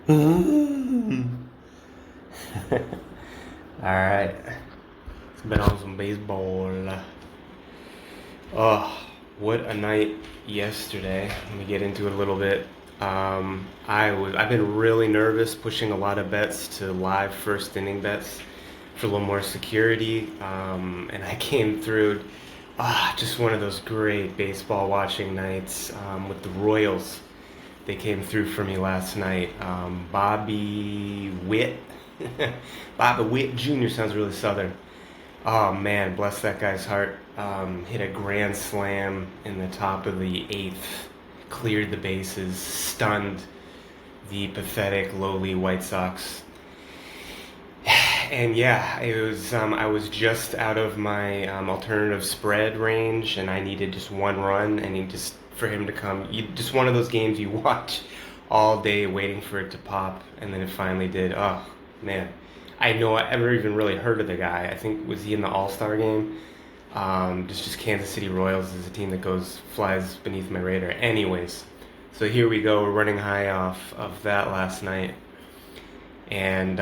Alright. It's been on some baseball. Oh, what a night yesterday. Let me get into it a little bit. I've been really nervous pushing a lot of bets to live first inning bets for a little more security. And I came through just one of those great baseball watching nights with the Royals. They came through for me last night. Bobby Witt. Bobby Witt Jr. sounds really southern. Oh man, bless that guy's heart. Hit a grand slam in the top of the eighth, cleared the bases, stunned the pathetic, lowly White Sox. And yeah, it was. I was just out of my alternative spread range, and I needed just one run, and for him to come. Just one of those games you watch all day, waiting for it to pop, and then it finally did. Oh man, I know I ever even really heard of the guy. I think was he in the All-Star game? Just Kansas City Royals is a team that flies beneath my radar. Anyways, so here we go. We're running high off of that last night. And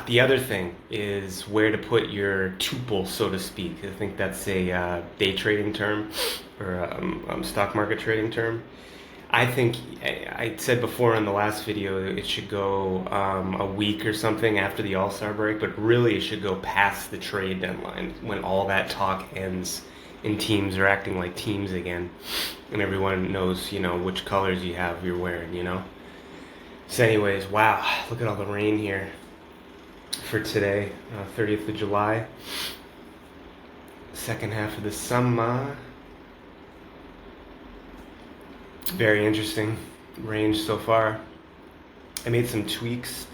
the other thing is where to put your tuple, so to speak. I think that's a day trading term or stock market trading term. I think I said before in the last video it should go a week or something after the All-Star break, but really it should go past the trade deadline when all that talk ends and teams are acting like teams again, and everyone knows which colors you're wearing. So anyways, wow, look at all the rain here for today, 30th of July, second half of the summer. Very interesting range so far. I made some tweaks.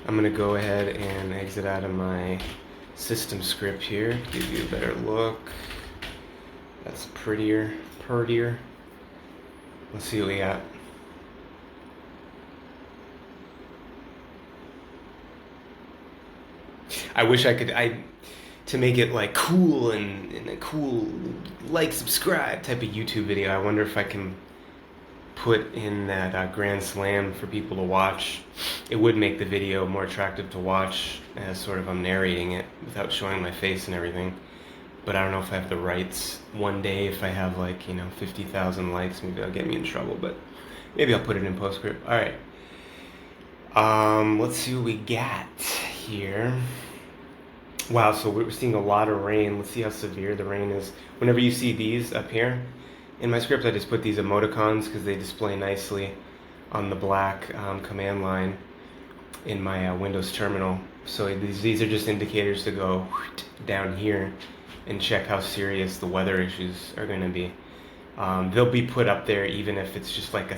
I'm going to go ahead and exit out of my system script here, give you a better look. That's prettier. Let's see what we got. I wish I could, to make it like cool and a cool subscribe type of YouTube video. I wonder if I can put in that grand slam for people to watch. It would make the video more attractive to watch as sort of I'm narrating it without showing my face and everything. But I don't know if I have the rights. One day if I have 50,000 likes, maybe that'll get me in trouble, but maybe I'll put it in postscript. Alright. Let's see what we got here. Wow, so we're seeing a lot of rain. Let's see how severe the rain is. Whenever you see these up here, in my script I just put these emoticons because they display nicely on the black command line in my Windows terminal. So these are just indicators to go down here and check how serious the weather issues are going to be. They'll be put up there even if it's just like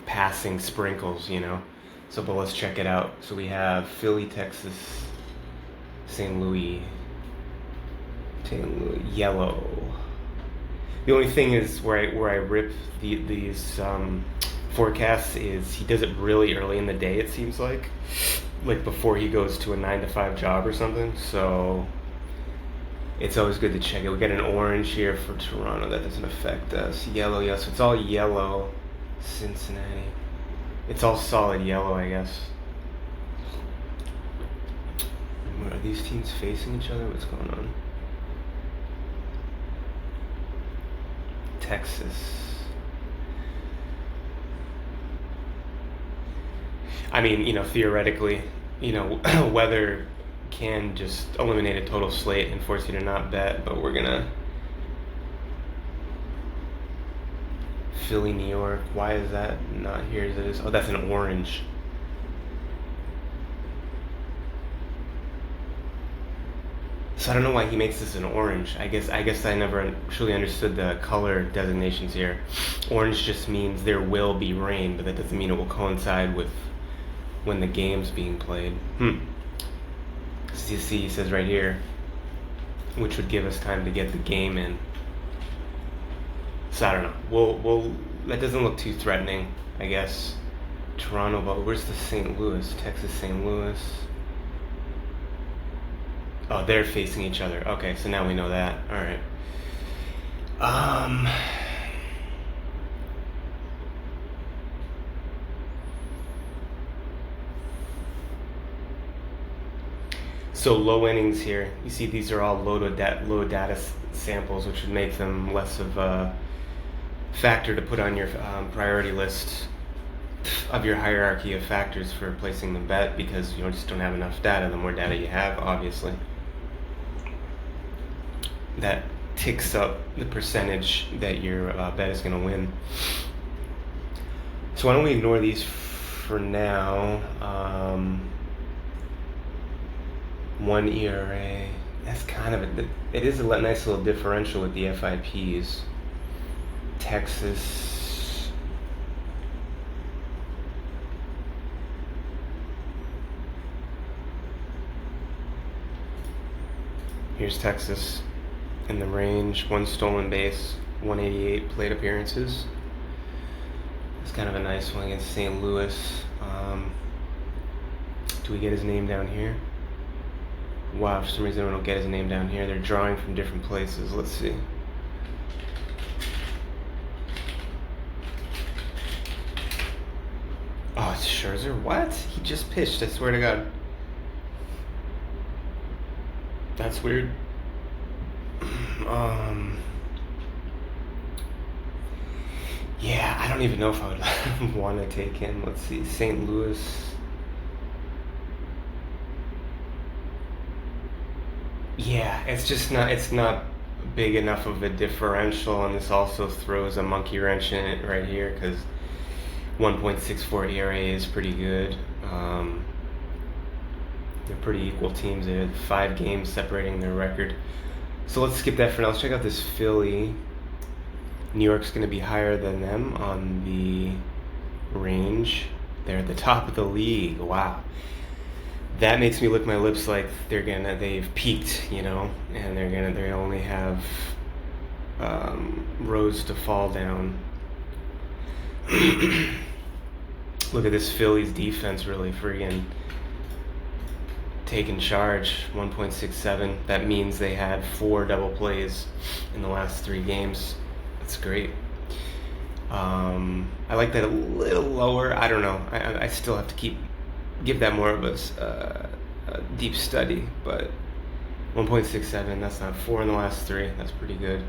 passing sprinkles, So, but let's check it out. So we have Philly, Texas, St. Louis, yellow. The only thing is where I rip these forecasts is he does it really early in the day. It seems like before he goes to a 9-to-5 job or something. So it's always good to check it. We got an orange here for Toronto. That doesn't affect us. Yellow, yes. So it's all yellow. Cincinnati. It's all solid yellow, I guess. Are these teams facing each other? What's going on? Texas. I mean, theoretically, weather can just eliminate a total slate and force you to not bet, but we're gonna Philly, New York. Why is that not here as it is? Oh, that's an orange. So I don't know why he makes this an orange. I guess I never truly understood the color designations here. Orange just means there will be rain, but that doesn't mean it will coincide with when the game's being played. See, he says right here, which would give us time to get the game in. So I don't know. We'll that doesn't look too threatening, I guess. Toronto, but where's the St. Louis? Texas, St. Louis. Oh, they're facing each other. Okay, so now we know that. All right. So low innings here. You see these are all low data samples, which would make them less of a factor to put on your priority list of your hierarchy of factors for placing the bet, because you just don't have enough data. The more data you have, obviously, that ticks up the percentage that your bet is going to win. So why don't we ignore these for now? 1 ERA. That's kind of it is a nice little differential with the FIPs. Texas. Here's Texas in the range. 1 stolen base, 188 plate appearances. It's kind of a nice one against St. Louis. Do we get his name down here? Wow, for some reason I don't get his name down here. They're drawing from different places. Let's see. Oh, it's Scherzer. What? He just pitched, I swear to God. That's weird. Yeah, I don't even know if I would want to take him. Let's see. St. Louis. Yeah, it's not big enough of a differential, and this also throws a monkey wrench in it right here, because 1.64 ERA is pretty good. They're pretty equal teams. They had 5 games separating their record. So let's skip that for now. Let's check out this Philly. New York's going to be higher than them on the range. They're at the top of the league. Wow. That makes me lick my lips like they've peaked, and they only have rows to fall down. Look at this Phillies defense really friggin' taking charge. 1.67. That means they had 4 double plays in the last 3 games. That's great. I like that a little lower. I don't know. I still have to give that more of a deep study, but 1.67, that's not 4 in the last 3. That's pretty good.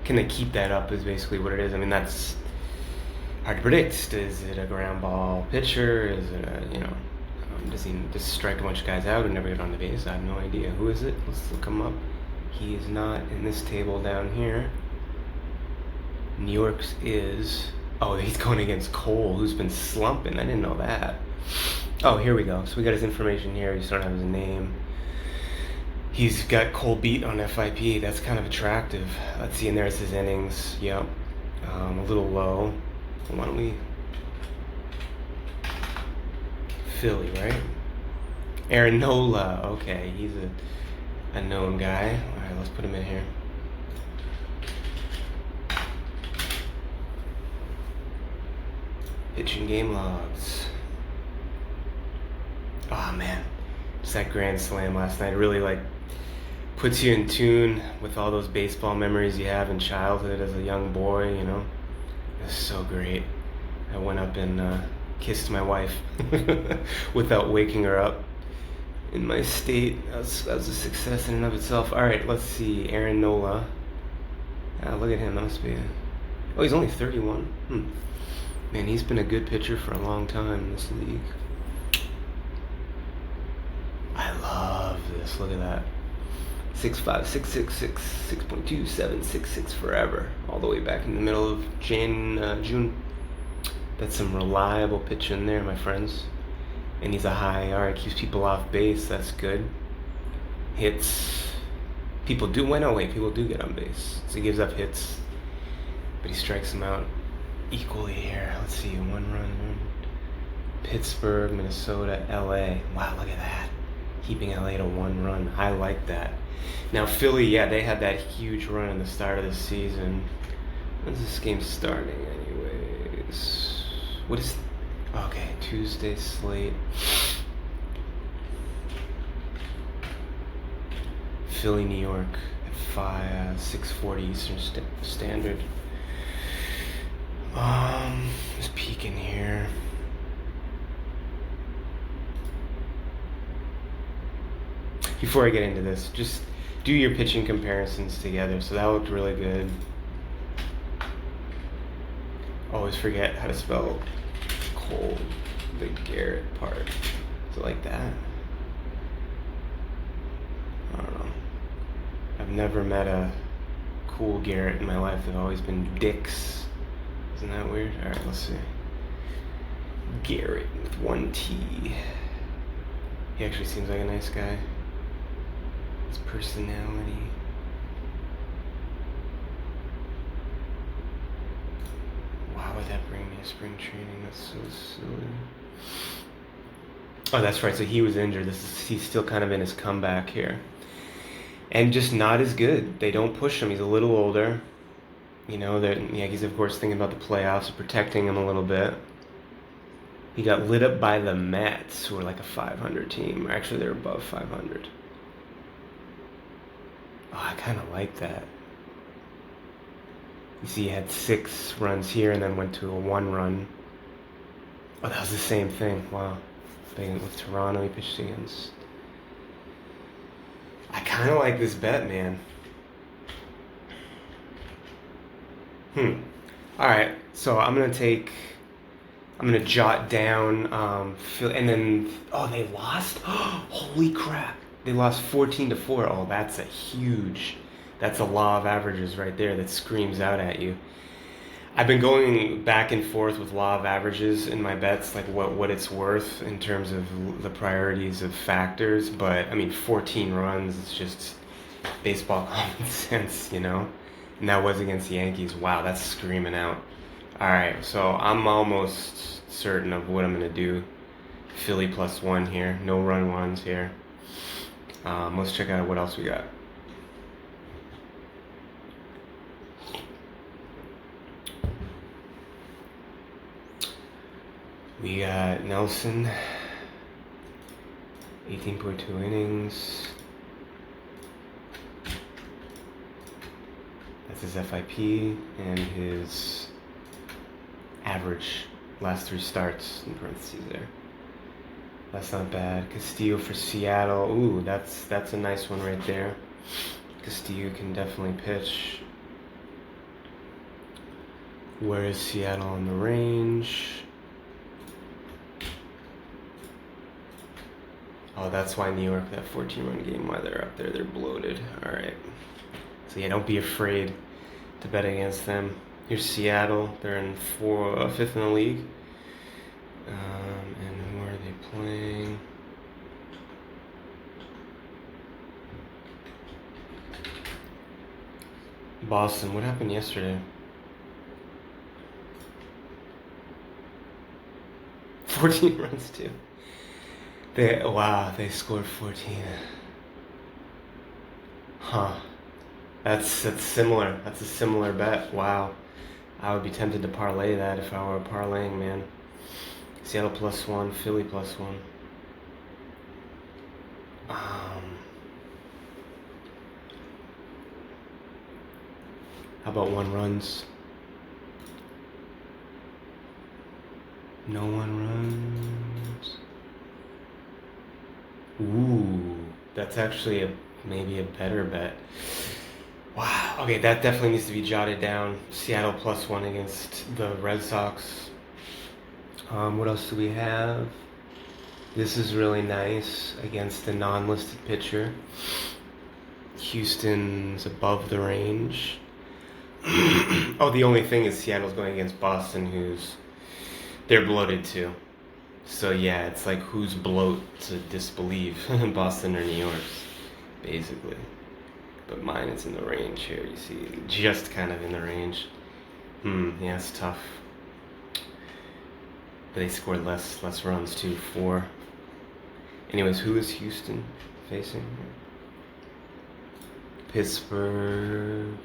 Can they keep that up is basically what it is. I mean, that's hard to predict. Is it a ground ball pitcher? Is it does he just strike a bunch of guys out and never get on the base? I have no idea. Who is it? Let's look him up. He is not in this table down here. New York's is... Oh, he's going against Cole, who's been slumping. I didn't know that. Oh, here we go. So we got his information here. You just don't have his name. He's got Cole beat on FIP. That's kind of attractive. Let's see, and there's his innings. Yep. A little low. Why don't we... Philly, right? Aaron Nola. Okay, he's a known guy. All right, let's put him in here. Pitching game logs. Oh man, just that grand slam last night really puts you in tune with all those baseball memories you have in childhood as a young boy. It was so great. I went up and kissed my wife without waking her up in my state. That was a success in and of itself. All right, let's see. Aaron Nola. Look at him. That must be oh, he's only 31. Man, he's been a good pitcher for a long time in this league. I love this. Look at that. 6'5", 6'6", 6.27, 6'6" forever. All the way back in the middle of June. That's some reliable pitching there, my friends. And he's a high ERA. Keeps people off base. That's good. Hits. People do get on base. So he gives up hits. But he strikes them out equally here. Let's see, 1 run. Pittsburgh, Minnesota, LA. Wow, look at that. Keeping LA to 1 run. I like that. Now Philly, yeah, they had that huge run in the start of the season. When's this game starting anyways? What is... Okay, Tuesday slate. Philly, New York at 6:40 Eastern Standard. Just peeking here. before I get into this, just do your pitching comparisons together. So that looked really good. Always forget how to spell cold, the Garrett part. Is it like that? I don't know. I've never met a cool Garrett in my life. They've always been dicks. Isn't that weird? Alright, let's see. Garrett with one T. He actually seems like a nice guy. His personality. Why would that bring me to spring training? That's so silly. Oh, that's right. So he was injured. He's still kind of in his comeback here. And just not as good. They don't push him. He's a little older. You know, the Yankees, of course, thinking about the playoffs, protecting him a little bit. He got lit up by the Mets, who are like a 500 team. Actually, they're above 500. Oh, I kind of like that. You see, he had 6 runs here and then went to a 1 run. Oh, that was the same thing. Wow. With Toronto, he pitched against. I kind of like this bet, man. Alright, so I'm going to jot down, and then, oh, they lost? Holy crap. They lost 14-4. Oh, that's a law of averages right there that screams out at you. I've been going back and forth with law of averages in my bets, like what it's worth in terms of the priorities of factors, but I mean 14 runs is just baseball common sense, you know? And that was against the Yankees. Wow, that's screaming out. Alright, so I'm almost certain of what I'm going to do. Philly +1 here. No run ones here. Let's check out what else we got. We got Nelson, 18.2 innings. That's his FIP and his average last 3 starts in parentheses there. That's not bad. Castillo for Seattle. Ooh, that's a nice one right there. Castillo can definitely pitch. Where is Seattle on the range? Oh, that's why New York, that 14-run game, why they're up there. They're bloated. All right. So yeah, don't be afraid to bet against them. Here's Seattle. They're in 5th in the league. And who are they playing? Boston. What happened yesterday? 14 runs too. They scored 14. Huh. That's similar. That's a similar bet. Wow. I would be tempted to parlay that if I were parlaying, man. Seattle +1, Philly +1. How about 1 runs? No 1 runs. Ooh, that's actually maybe a better bet. Wow. Okay, that definitely needs to be jotted down. Seattle +1 against the Red Sox. What else do we have? This is really nice against a non-listed pitcher. Houston's above the range. Oh, the only thing is Seattle's going against Boston, they're bloated too. So yeah, it's like who's bloat to disbelieve, Boston or New York's, basically. But mine is in the range here, you see, just kind of in the range. Yeah, it's tough. But they scored less runs too, 4. Anyways, who is Houston facing? Pittsburgh's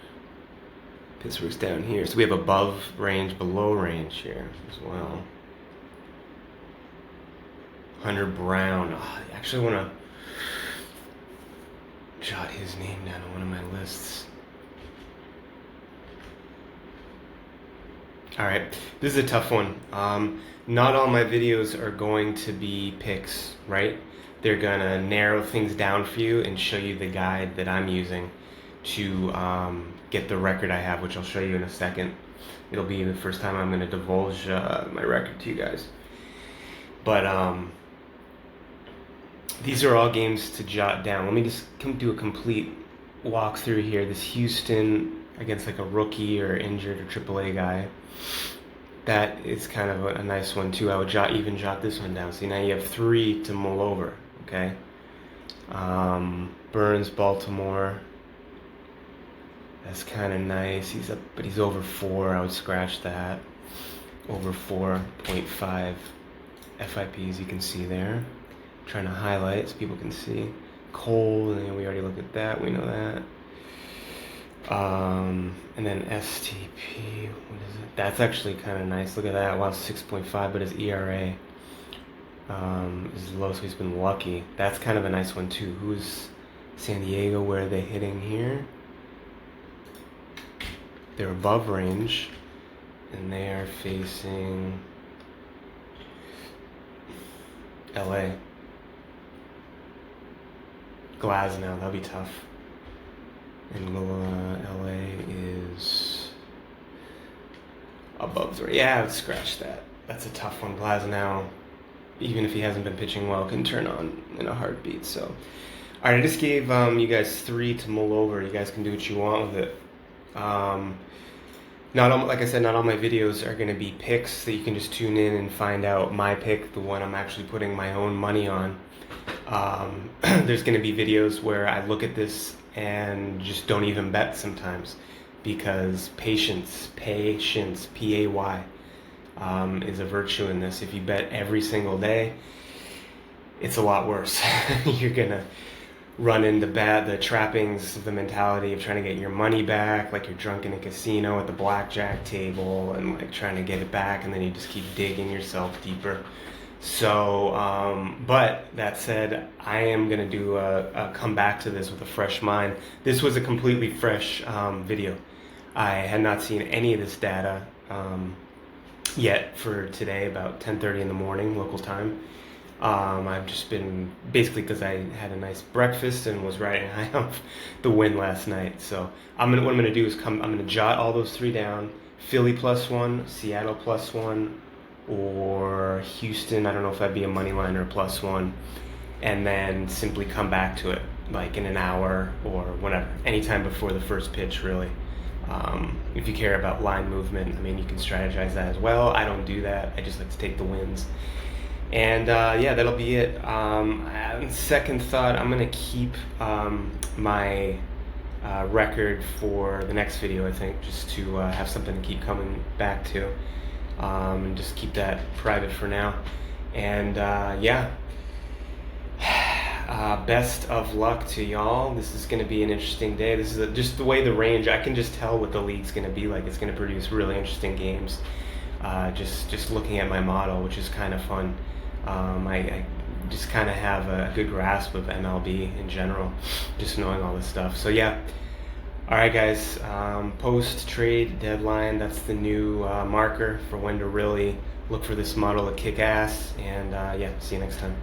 down here. So we have above range, below range here as well. Hunter Brown. Oh, I actually want to jot his name down on one of my lists. Alright, this is a tough one. Not all my videos are going to be picks, right? they're gonna narrow things down for you and show you the guide that I'm using to get the record I have, which I'll show you in a second. It'll be the first time I'm gonna divulge my record to you guys. But these are all games to jot down. Let me just do a complete walkthrough here. This Houston against like a rookie or injured or AAA guy. That is kind of a nice one too. I would even jot this one down. See, now you have 3 to mull over. Okay. Burns, Baltimore. That's kind of nice. He's up, but he's over 4. I would scratch that. Over 4.5 FIPs. You can see there. I'm trying to highlight so people can see. Cole, and we already looked at that. We know that. And then STP, what is it? That's actually kind of nice. Look at that. Wow, 6.5, but his ERA is low, so he's been lucky. That's kind of a nice one too. Who's San Diego? Where are they hitting here? They're above range, and they are facing LA. Glasnow, that'll be tough. And LA is above 3. Yeah, I would scratch that. That's a tough one. Glasnow, even if he hasn't been pitching well, can turn on in a heartbeat. So, all right, I just gave you guys 3 to mull over. You guys can do what you want with it. Like I said, not all my videos are going to be picks that you can just tune in and find out my pick, the one I'm actually putting my own money on. There's going to be videos where I look at this and just don't even bet sometimes, because patience, P-A-Y, is a virtue in this. If you bet every single day, it's a lot worse. You're gonna run into the trappings of the mentality of trying to get your money back, like you're drunk in a casino at the blackjack table and like trying to get it back, and then you just keep digging yourself deeper. So, but that said, I am going to do come back to this with a fresh mind. This was a completely fresh video. I had not seen any of this data yet for today, about 10:30 in the morning, local time. I've just been, basically because I had a nice breakfast and was riding high off the win last night. So what I'm going to do is I'm going to jot all those 3 down. Philly +1, Seattle +1, or Houston, I don't know if that'd be a money line or a +1, and then simply come back to it like in an hour or whenever, anytime before the first pitch, really. If you care about line movement, I mean, you can strategize that as well. I don't do that. I just like to take the wins. And yeah, that'll be it. On second thought, I'm gonna keep my record for the next video, I think, just to have something to keep coming back to. And just keep that private for now. And yeah, best of luck to y'all. This is going to be an interesting day. This is just the way the range, I can just tell what the league's going to be like. It's going to produce really interesting games. Just looking at my model, which is kind of fun. I just kind of have a good grasp of MLB in general, just knowing all this stuff. So yeah. All right, guys, post-trade deadline, that's the new marker for when to really look for this model to kick ass. And yeah, see you next time.